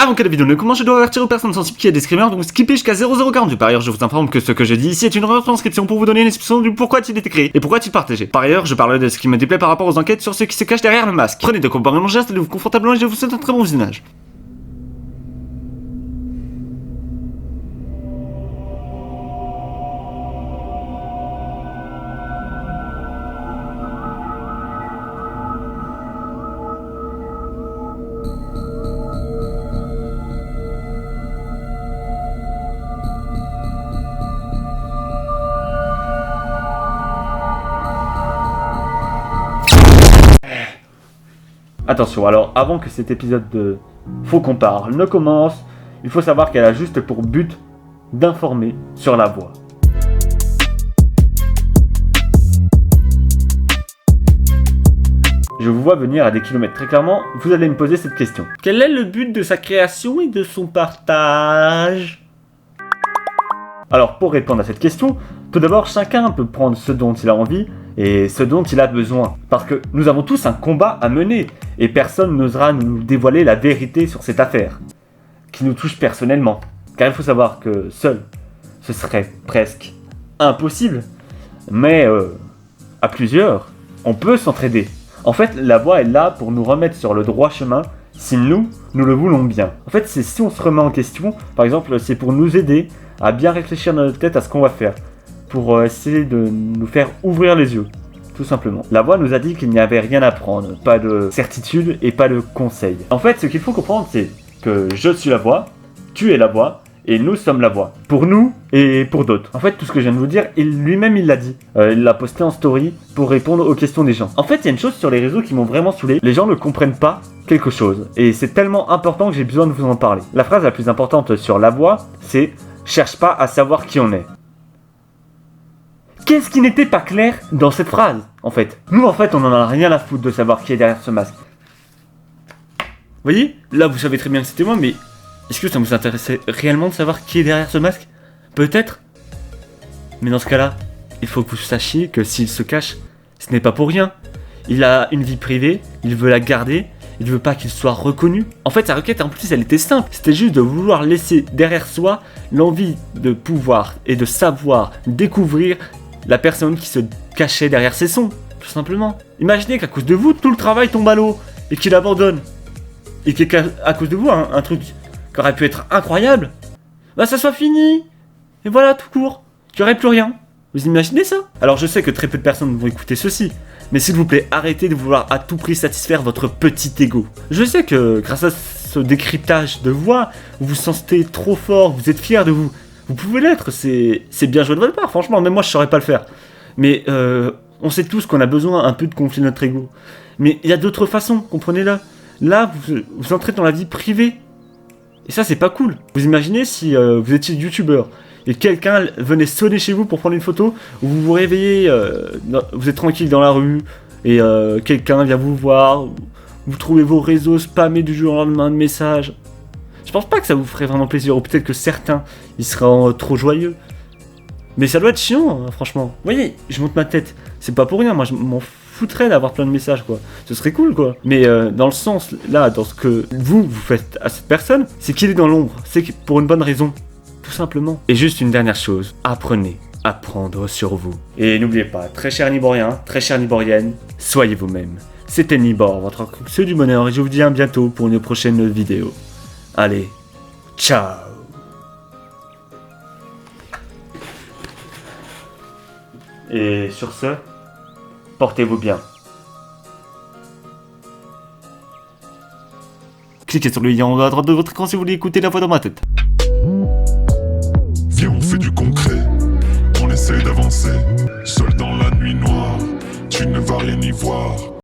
Avant que la vidéo ne commence, je dois avertir aux personnes sensibles qu'il y a des screamers, donc skippez jusqu'à 0048. Par ailleurs, je vous informe que ce que je dis ici est une retranscription pour vous donner une explication du pourquoi il était créé et pourquoi il est partagé. Par ailleurs, je parlerai de ce qui me déplaît par rapport aux enquêtes sur ce qui se cache derrière le masque. Prenez de quoi boire mon geste, allez-vous confortablement et je vous souhaite un très bon visionnage. Attention, alors avant que cet épisode de Faut qu'on parle ne commence, il faut savoir qu'elle a juste pour but d'informer sur la voix. Je vous vois venir à des kilomètres. Très clairement, vous allez me poser cette question. Quel est le but de sa création et de son partage ? Alors, pour répondre à cette question, tout d'abord, chacun peut prendre ce dont il a envie et ce dont il a besoin. Parce que nous avons tous un combat à mener et personne n'osera nous dévoiler la vérité sur cette affaire, qui nous touche personnellement. Car il faut savoir que seul, ce serait presque impossible. Mais à plusieurs, on peut s'entraider. En fait, la voix est là pour nous remettre sur le droit chemin si nous le voulons bien. En fait, c'est si on se remet en question, par exemple, c'est pour nous aider à bien réfléchir dans notre tête à ce qu'on va faire, pour essayer de nous faire ouvrir les yeux, tout simplement. La voix nous a dit qu'il n'y avait rien à prendre, pas de certitude et pas de conseil. En fait, ce qu'il faut comprendre, c'est que je suis la voix, tu es la voix, et nous sommes la voix. Pour nous et pour d'autres. En fait, tout ce que je viens de vous dire, lui-même il l'a dit. Il l'a posté en story pour répondre aux questions des gens. En fait, il y a une chose sur les réseaux qui m'ont vraiment saoulé. Les gens ne comprennent pas quelque chose. Et c'est tellement important que j'ai besoin de vous en parler. La phrase la plus importante sur la voix, c'est « Cherche pas à savoir qui on est ». Qu'est-ce qui n'était pas clair dans cette phrase, en fait ? Nous, en fait, on en a rien à foutre de savoir qui est derrière ce masque. Vous voyez ? Là, vous savez très bien que c'était moi, mais est-ce que ça vous intéressait réellement de savoir qui est derrière ce masque ? Peut-être. Mais dans ce cas-là, il faut que vous sachiez que s'il se cache, ce n'est pas pour rien. Il a une vie privée, il veut la garder, il ne veut pas qu'il soit reconnu. En fait, sa requête, en plus, elle était simple. C'était juste de vouloir laisser derrière soi l'envie de pouvoir et de savoir découvrir la personne qui se cachait derrière ses sons, tout simplement. Imaginez qu'à cause de vous, tout le travail tombe à l'eau et qu'il abandonne. Et qu'à cause de vous, un truc qui aurait pu être incroyable, bah ça soit fini. Et voilà, tout court. Qu'il n'y aurait plus rien. Vous imaginez ça ? Alors je sais que très peu de personnes vont écouter ceci, mais s'il vous plaît, arrêtez de vouloir à tout prix satisfaire votre petit ego. Je sais que grâce à ce décryptage de voix, vous vous sentez trop fort, vous êtes fier de vous. Vous pouvez l'être, c'est bien joué de votre part, franchement, même moi je saurais pas le faire. Mais on sait tous qu'on a besoin un peu de gonfler notre ego. Mais il y a d'autres façons, comprenez-le. Là, vous entrez dans la vie privée. Et ça, c'est pas cool. Vous imaginez si vous étiez youtubeur et quelqu'un venait sonner chez vous pour prendre une photo, ou vous vous réveillez, vous êtes tranquille dans la rue, et quelqu'un vient vous voir, vous trouvez vos réseaux spammés du jour au lendemain de messages. Je pense pas que ça vous ferait vraiment plaisir, ou peut-être que certains, ils seraient trop joyeux. Mais ça doit être chiant, hein, franchement. Vous voyez, je monte ma tête, c'est pas pour rien, moi je m'en foutrais d'avoir plein de messages, quoi. Ce serait cool, quoi. Mais dans le sens, là, dans ce que vous faites à cette personne, c'est qu'il est dans l'ombre, c'est pour une bonne raison. Tout simplement. Et juste une dernière chose, apprenez à prendre sur vous. Et n'oubliez pas, très cher Niborien, très chère Niborienne, soyez vous-même. C'était Nibor, votre ceux du bonheur, et je vous dis à bientôt pour une prochaine vidéo. Allez, ciao. Et sur ce, portez-vous bien. Cliquez sur le lien en haut à droite de votre écran si vous voulez écouter la voix dans ma tête. Viens, on fait du concret, on essaie d'avancer. Seul dans la nuit noire, tu ne vas rien y voir.